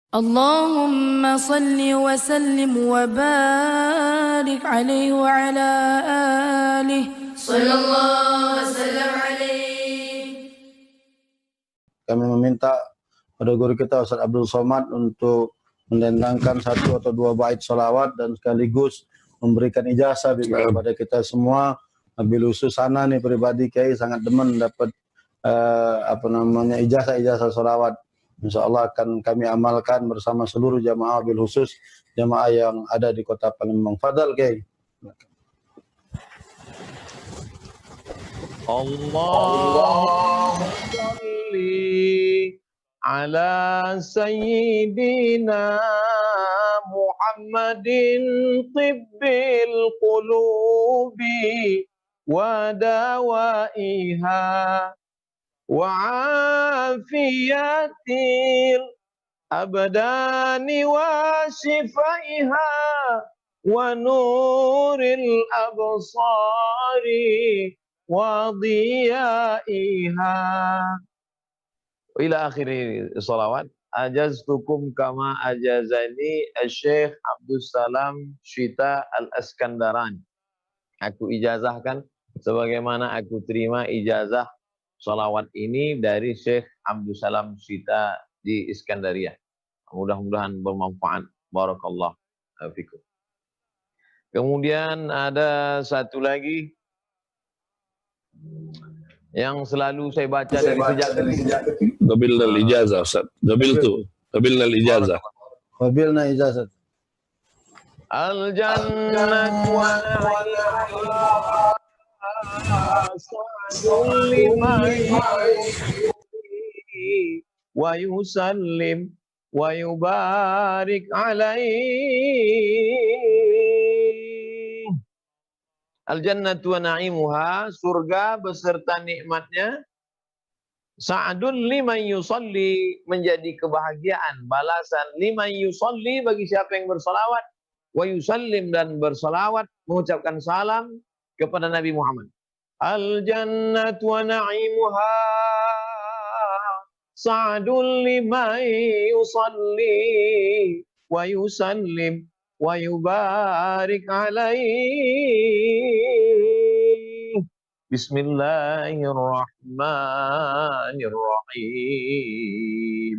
Allahumma salli wa sallim wa barik alaihi wa ala alihi sallallahu wasallam alaihi. Kami meminta pada guru kita Ustaz Abdul Somad untuk mendendangkan satu atau dua bait sholawat dan sekaligus memberikan ijazah kepada kita semua. Bil khusus sana nih pribadi Kiai sangat demen dapat ijazah sholawat. InsyaAllah akan kami amalkan bersama seluruh jamaah, bil khusus jamaah yang ada di kota Palembang. Fadal Kiai. Allahumma sholli ala sayyidina Muhammadin tibbil qulubi wa dawaiha wa afiyatil abdani wa shifaiha wa nuril absari wa dhiyaiha ila akhiri sholawat. Ajaztukum kama ajazani Syekh Abdul Salam Syita Al-Askandarani. Aku ijazahkan sebagaimana aku terima ijazah sholawat ini dari Syekh Abdul Salam Syita di Iskandaria. Mudah-mudahan bermanfaat. Barakallah fikum. Kemudian ada satu lagi yang selalu saya baca dari sejak Qabilna al-ijazah Ustaz. Qabilna al-ijazah. Qabilna ijazah. Al-jannatu wa sa'adun liman wa yusallim wa yubarik alaihi. Al-jannatu wa na'imuha, surga beserta nikmatnya. Sa'adun liman yusalli, menjadi kebahagiaan, balasan liman yusalli, bagi siapa yang bersalawat, wa yusallim, dan bersalawat, mengucapkan salam kepada Nabi Muhammad. Al-jannatu wa na'imuha sa'adun liman yusalli wa yusallim wa yubarik alaihi. Bismillahirrahmanirrahim.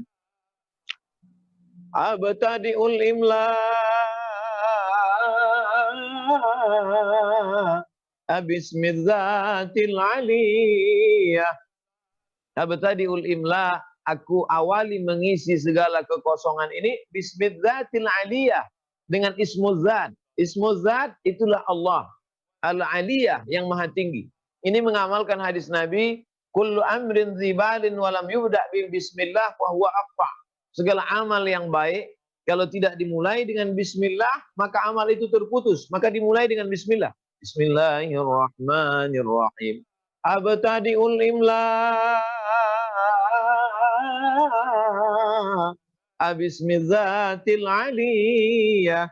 Abtadi'ul imla bismidzatil aliyah. Abtadi'ul imla, aku awali mengisi segala kekosongan ini bismidzatil aliyah, dengan ismuzat. Ismuzat itulah Allah al-aliyah, yang maha tinggi. Ini mengamalkan hadis Nabi, kullu amrin dzibalin walam yubda' bismillah wa huwa aqfa. Segala amal yang baik kalau tidak dimulai dengan bismillah, maka amal itu terputus. Maka dimulai dengan bismillah. Bismillahirrahmanirrahim. Abtadi'ul imla bismidzatil aliyah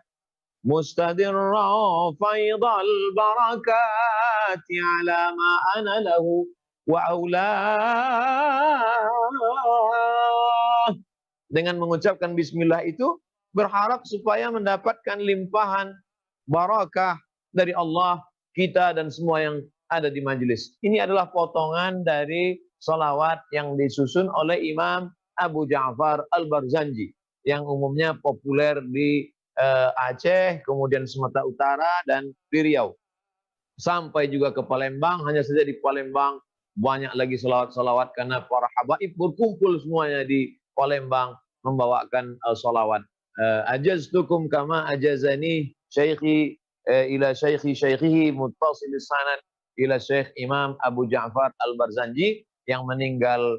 mustadirra faidal barakati ala ma ana lahu wa aulah. Dengan mengucapkan bismillah itu berharap supaya mendapatkan limpahan barakah dari Allah, kita dan semua yang ada di majelis. Ini adalah potongan dari salawat yang disusun oleh Imam Abu Ja'far Al-Barzanji, yang umumnya populer di Aceh, kemudian Sumatera Utara, dan di Riau. Sampai juga ke Palembang, hanya saja di Palembang banyak lagi salawat-salawat karena para habaib berkumpul semuanya di Palembang membawakan salawat. Ajaztukum kama ajazani syekhi ila syekhihi muttasilis sanad ila Syekh Imam Abu Ja'far Al-Barzanji, yang meninggal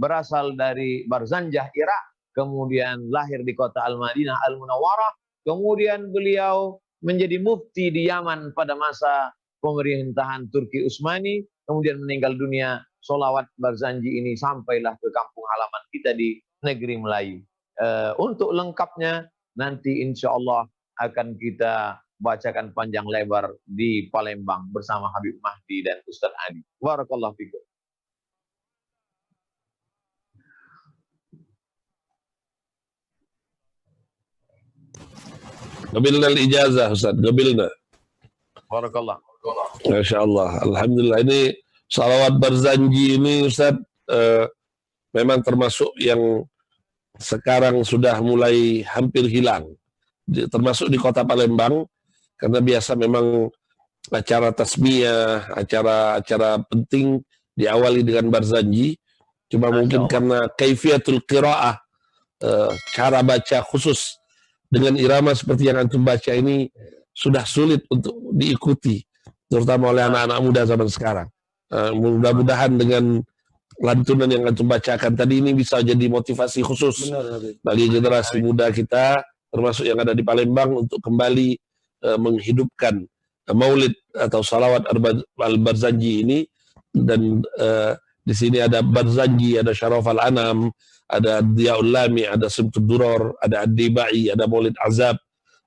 berasal dari Barzanjah, Irak, kemudian lahir di kota Al-Madinah Al-Munawwarah, kemudian beliau menjadi mufti di Yaman pada masa pemerintahan Turki Utsmani, kemudian meninggal dunia. Solawat Barzanji ini sampailah ke kampung halaman kita di negeri Melayu. Untuk lengkapnya nanti insya Allah akan kita bacakan panjang lebar di Palembang bersama Habib Mahdi dan Ustadz Adi. Barakallahu fikum. Qabilna al-ijazah Ustaz, qabilna. Barakallah. Masya Allah, alhamdulillah. Ini salawat berzanji ini Ustaz memang termasuk yang sekarang sudah mulai hampir hilang, termasuk di kota Palembang, karena biasa memang acara tasmiyah, acara-acara penting diawali dengan berzanji. Cuma mungkin karena kaifiatul qiraah, cara baca khusus dengan irama seperti yang antum baca ini sudah sulit untuk diikuti, terutama oleh anak-anak muda zaman sekarang. Mudah-mudahan dengan lantunan yang antum bacakan tadi ini bisa jadi motivasi khusus bagi generasi muda kita, termasuk yang ada di Palembang, untuk kembali menghidupkan maulid atau salawat al-Barzanji ini. Dan di sini ada Barzanji, ada Syaraf al-Anam, ada Diyaul Lami, ada Simtud Duror, ada Ad-Dibai, ada Maulid Azab,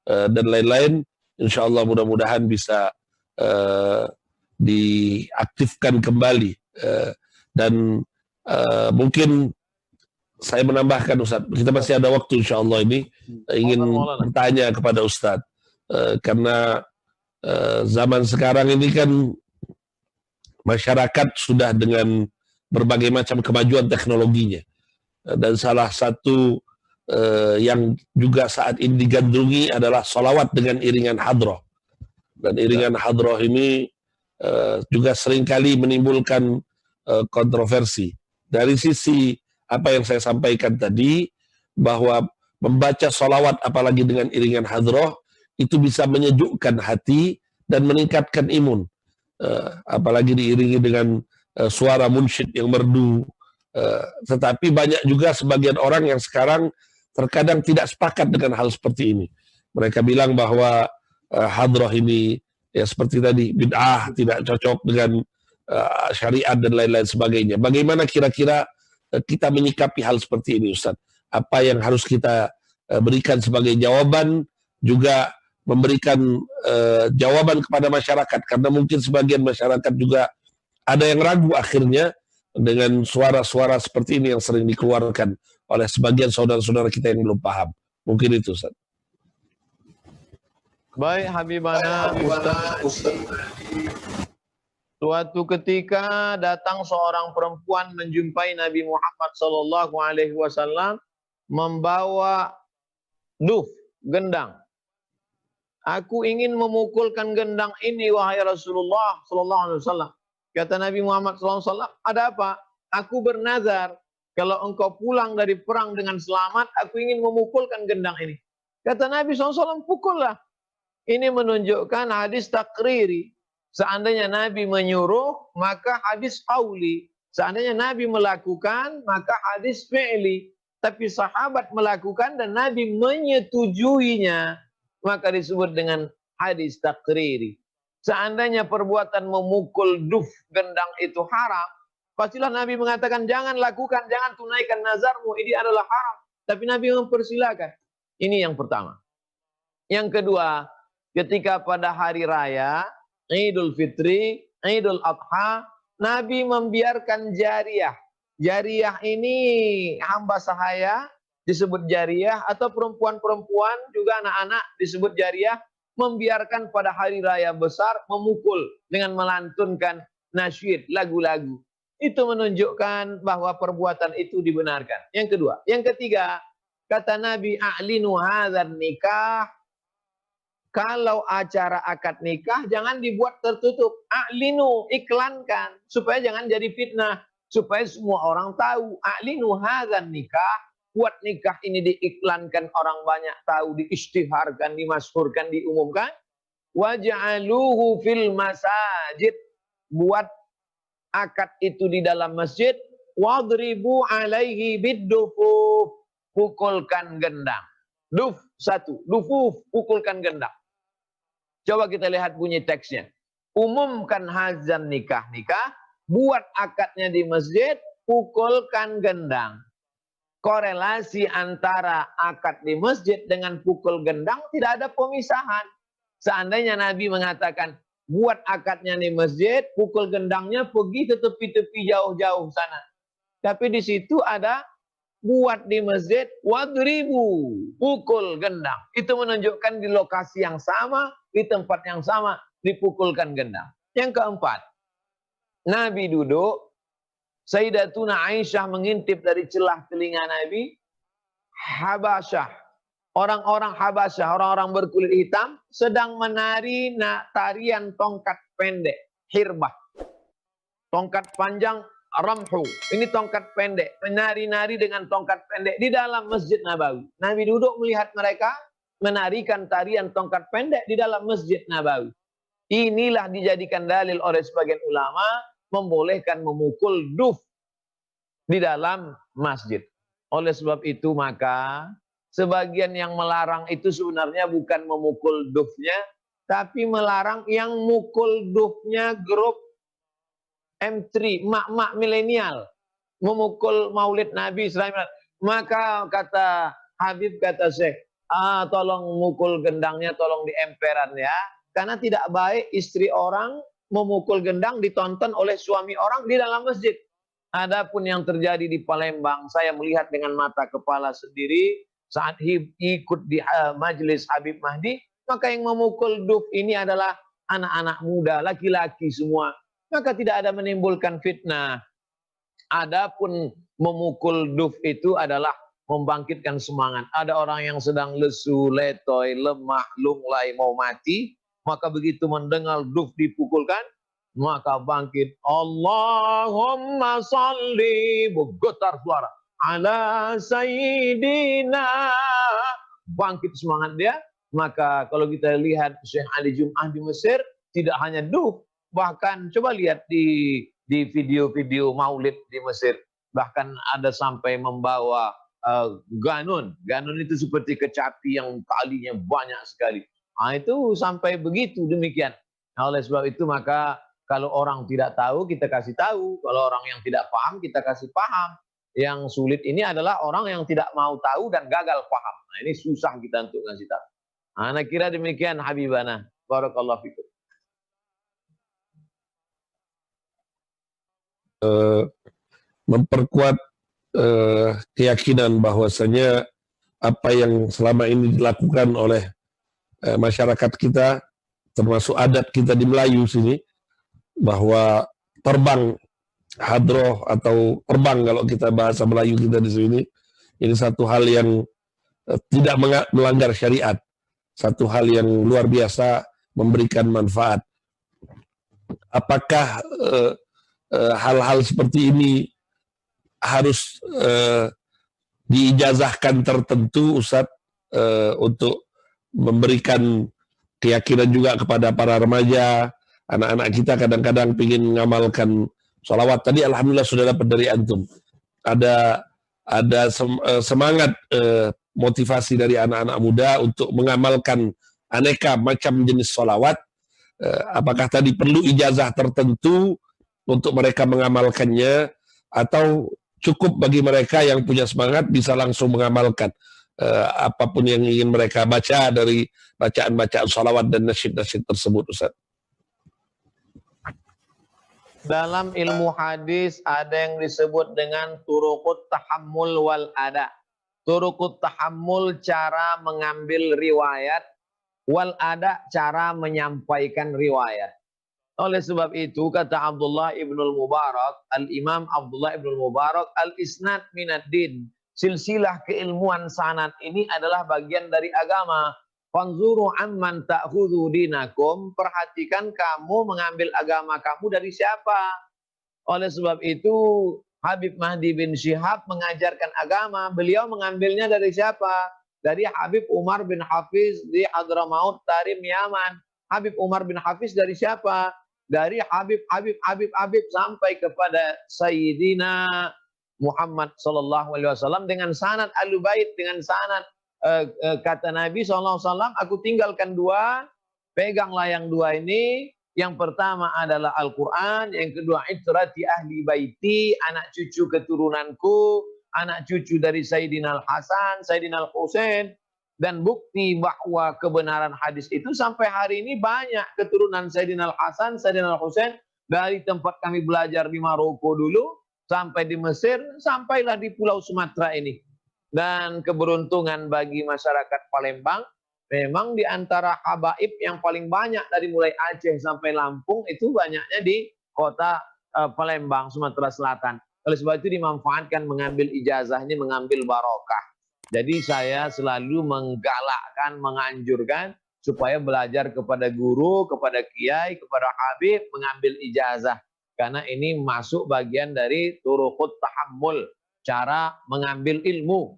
dan lain-lain. InsyaAllah mudah-mudahan bisa diaktifkan kembali. Dan mungkin saya menambahkan Ustaz, kita masih ada waktu insyaAllah ini, ingin bertanya kepada Ustaz, karena zaman sekarang ini kan masyarakat sudah dengan berbagai macam kemajuan teknologinya, dan salah satu yang juga saat ini digandrungi adalah salawat dengan iringan hadroh. Dan iringan hadroh ini juga seringkali menimbulkan kontroversi. Dari sisi apa yang saya sampaikan tadi, bahwa membaca salawat apalagi dengan iringan hadroh itu bisa menyejukkan hati dan meningkatkan imun. Apalagi diiringi dengan suara munsyid yang merdu. Tetapi banyak juga sebagian orang yang sekarang terkadang tidak sepakat dengan hal seperti ini. Mereka bilang bahwa hadroh ini ya seperti tadi bid'ah, tidak cocok dengan syariat dan lain-lain sebagainya. Bagaimana kira-kira kita menyikapi hal seperti ini, Ustaz? Apa yang harus kita berikan sebagai jawaban, juga memberikan jawaban kepada masyarakat, karena mungkin sebagian masyarakat juga ada yang ragu akhirnya dengan suara-suara seperti ini yang sering dikeluarkan oleh sebagian saudara-saudara kita yang belum paham. Mungkin itu, Ustaz. Baik Habibana Ustaz. Suatu ketika datang seorang perempuan menjumpai Nabi Muhammad SAW membawa duf, gendang. Aku ingin memukulkan gendang ini wahai Rasulullah SAW. Kata Nabi Muhammad SAW, ada apa? Aku bernazar kalau engkau pulang dari perang dengan selamat, aku ingin memukulkan gendang ini. Kata Nabi SAW, pukullah. Ini menunjukkan hadis takriri. Seandainya Nabi menyuruh, maka hadis qauli. Seandainya Nabi melakukan, maka hadis fi'li. Tapi sahabat melakukan dan Nabi menyetujuinya, maka disebut dengan hadis takriri. Seandainya perbuatan memukul duf, gendang itu haram, pastilah Nabi mengatakan jangan lakukan, jangan tunaikan nazarmu, ini adalah haram. Tapi Nabi mempersilakan. Ini yang pertama. Yang kedua, ketika pada hari raya Idul Fitri, Idul Adha, Nabi membiarkan jariyah. Jariyah ini hamba sahaya disebut jariyah, atau perempuan-perempuan juga anak-anak disebut jariyah, membiarkan pada hari raya besar memukul dengan melantunkan nasyid, lagu-lagu. Itu menunjukkan bahwa perbuatan itu dibenarkan. Yang kedua. Yang ketiga, kata Nabi, a'linu hadzal nikah. Kalau acara akad nikah jangan dibuat tertutup. A'linu, iklankan supaya jangan jadi fitnah, supaya semua orang tahu. A'linu hadzal nikah, buat nikah ini diiklankan, orang banyak tahu, diisytiharkan, dimasyhurkan, diumumkan. Waj'aluhu fil masajid, buat akad itu di dalam masjid. Wadribu alaihi biddufuf, pukulkan gendang. Duf satu, dufuf, pukulkan gendang. Coba kita lihat bunyi teksnya. Umumkan hazan nikah, buat akadnya di masjid, pukulkan gendang. Korelasi antara akad di masjid dengan pukul gendang tidak ada pemisahan. Seandainya Nabi mengatakan, buat akadnya di masjid, pukul gendangnya pergi ke tepi-tepi jauh-jauh sana. Tapi di situ ada buat di masjid, wadribu, pukul gendang. Itu menunjukkan di lokasi yang sama, di tempat yang sama, dipukulkan gendang. Yang keempat, Nabi duduk, Sayyidatuna Aisyah mengintip dari celah telinga Nabi, Habasyah, orang-orang Habasyah, orang-orang berkulit hitam, sedang menari tarian tongkat pendek, hirbah. Tongkat panjang, ramhu. Ini tongkat pendek, menari-nari dengan tongkat pendek di dalam Masjid Nabawi. Nabi duduk melihat mereka menarikan tarian tongkat pendek di dalam Masjid Nabawi. Inilah dijadikan dalil oleh sebagian ulama membolehkan memukul duf di dalam masjid. Oleh sebab itu maka sebagian yang melarang itu sebenarnya bukan memukul dufnya, tapi melarang yang mukul dufnya grup M3, mak-mak milenial, memukul maulid Nabi SAW. Maka kata Habib, kata Syekh, tolong mukul gendangnya, tolong di emperan ya. Karena tidak baik istri orang memukul gendang ditonton oleh suami orang di dalam masjid. Adapun yang terjadi di Palembang, saya melihat dengan mata kepala sendiri saat ikut di majelis Habib Mahdi, maka yang memukul duf ini adalah anak-anak muda, laki-laki semua. Maka tidak ada menimbulkan fitnah. Adapun memukul duf itu adalah membangkitkan semangat. Ada orang yang sedang lesu, letoy, lemah, lunglai, mau mati, maka begitu mendengar duf dipukulkan, maka bangkit, Allahumma salli, bergetar suara, ala sayyidina, bangkit semangat dia. Maka kalau kita lihat Syekh Ali Jum'ah di Mesir, tidak hanya duf, bahkan coba lihat di video-video maulid di Mesir, bahkan ada sampai membawa ganun. Ganun itu seperti kecapi yang talinya banyak sekali. Nah, itu sampai begitu demikian. Nah, oleh sebab itu maka kalau orang tidak tahu kita kasih tahu, kalau orang yang tidak paham kita kasih paham. Yang sulit ini adalah orang yang tidak mau tahu dan gagal paham. Nah, ini susah kita untuk ngasih tahu. Nah, kira demikian Habibana. Barakallahu fikum. Memperkuat keyakinan bahwasanya apa yang selama ini dilakukan oleh masyarakat kita, termasuk adat kita di Melayu sini, bahwa terbang hadroh atau terbang kalau kita bahasa Melayu kita di sini, ini satu hal yang tidak melanggar syariat, satu hal yang luar biasa memberikan manfaat. Apakah hal-hal seperti ini harus diijazahkan tertentu, Ustadz, untuk memberikan keyakinan juga kepada para remaja, anak-anak kita kadang-kadang ingin mengamalkan sholawat. Tadi alhamdulillah sudah dapat dari antum. Ada semangat motivasi dari anak-anak muda untuk mengamalkan aneka macam jenis sholawat. Apakah tadi perlu ijazah tertentu untuk mereka mengamalkannya, atau cukup bagi mereka yang punya semangat bisa langsung mengamalkan apapun yang ingin mereka baca dari bacaan-bacaan sholawat dan nasyid-nasyid tersebut, Ustaz? Dalam ilmu hadis ada yang disebut dengan turuqut tahammul wal ada. Turuqut tahammul, cara mengambil riwayat, wal ada, cara menyampaikan riwayat. Oleh sebab itu kata Abdullah ibnul Mubarak, al-Imam Abdullah ibnul Mubarak, al-isnad minad din, silsilah keilmuan sanad ini adalah bagian dari agama. Fanzuru amman ta'khudhu dinakum, perhatikan kamu mengambil agama kamu dari siapa. Oleh sebab itu Habib Mahdi bin Syihab mengajarkan agama, beliau mengambilnya dari siapa? Dari Habib Umar bin Hafiz di Hadramaut Tarim Yaman. Habib Umar bin Hafiz dari siapa? Dari Habib sampai kepada Sayyidina Muhammad sallallahu alaihi wasallam dengan sanad Ahlul Bait, dengan sanad kata Nabi sallallahu alaihi wasallam, aku tinggalkan dua, peganglah yang dua ini. Yang pertama adalah Al-Qur'an, yang kedua itrati ahli baiti, anak cucu keturunanku, anak cucu dari Sayyidina Al-Hasan, Sayyidina Al-Husain. Dan bukti bahwa kebenaran hadis itu sampai hari ini banyak keturunan Sayyidina Al-Hasan, Sayyidina Al-Husain, dari tempat kami belajar di Maroko dulu sampai di Mesir, sampailah di Pulau Sumatera ini. Dan keberuntungan bagi masyarakat Palembang, memang di antara habaib yang paling banyak dari mulai Aceh sampai Lampung itu banyaknya di kota Palembang, Sumatera Selatan. Oleh sebab itu dimanfaatkan mengambil ijazah ini, mengambil barokah. Jadi saya selalu menggalakkan, menganjurkan supaya belajar kepada guru, kepada kiai, kepada habib, mengambil ijazah. Karena ini masuk bagian dari turuqut tahammul, cara mengambil ilmu,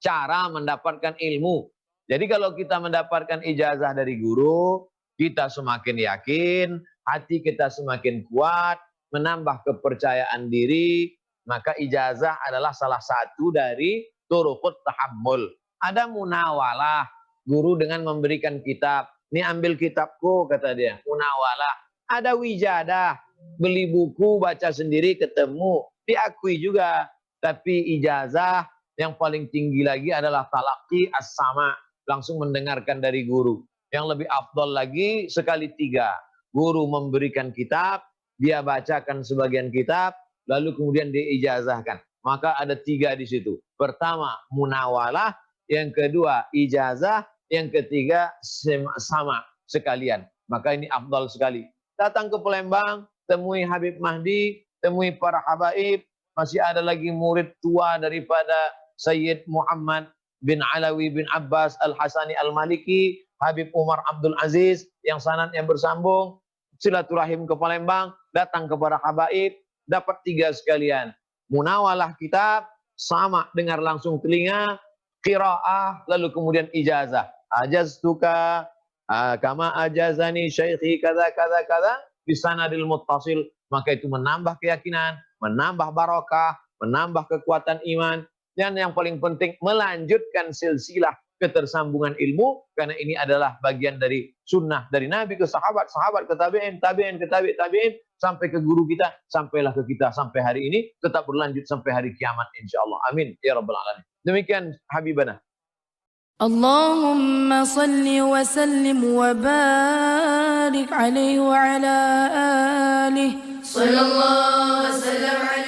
cara mendapatkan ilmu. Jadi kalau kita mendapatkan ijazah dari guru, kita semakin yakin, hati kita semakin kuat, menambah kepercayaan diri, maka ijazah adalah salah satu dari turuqut tahammul. Ada munawalah, guru dengan memberikan kitab. Ini ambil kitabku, kata dia, munawalah. Ada wijadah, beli buku, baca sendiri, ketemu, diakui juga. Tapi ijazah yang paling tinggi lagi adalah talaqi as-sama, langsung mendengarkan dari guru. Yang lebih afdal lagi sekali 3. Guru memberikan kitab, dia bacakan sebagian kitab, lalu kemudian diijazahkan. Maka ada 3 di situ. Pertama, munawalah. Yang kedua, ijazah. Yang ketiga, sama sekalian. Maka ini afdal sekali. Datang ke Palembang, temui Habib Mahdi, temui para habaib. Masih ada lagi murid tua daripada Sayyid Muhammad bin Alawi bin Abbas Al-Hasani Al-Maliki, Habib Umar Abdul Aziz, yang sanadnya bersambung. Silaturahim ke Palembang, datang kepada habaib, dapat 3 sekalian. Munawalah kitab, sama dengar langsung telinga, qiraah, lalu kemudian ijazah. Ajaztuka kama ajazani syaikhi kada kada kada bisanadil muttasil. Maka itu menambah keyakinan, menambah barokah, menambah kekuatan iman, dan yang paling penting melanjutkan silsilah ketersambungan ilmu, karena ini adalah bagian dari sunnah dari Nabi ke sahabat, sahabat ke tabi'in, tabi'in ke tabi'in, sampai ke guru kita, sampailah ke kita sampai hari ini, tetap berlanjut sampai hari kiamat insyaallah. Amin ya rabbal alamin. Demikian habibana. Allahumma salli wa sallim wa barik alaihi wa ala alihi sallallahu alaihi wasallam.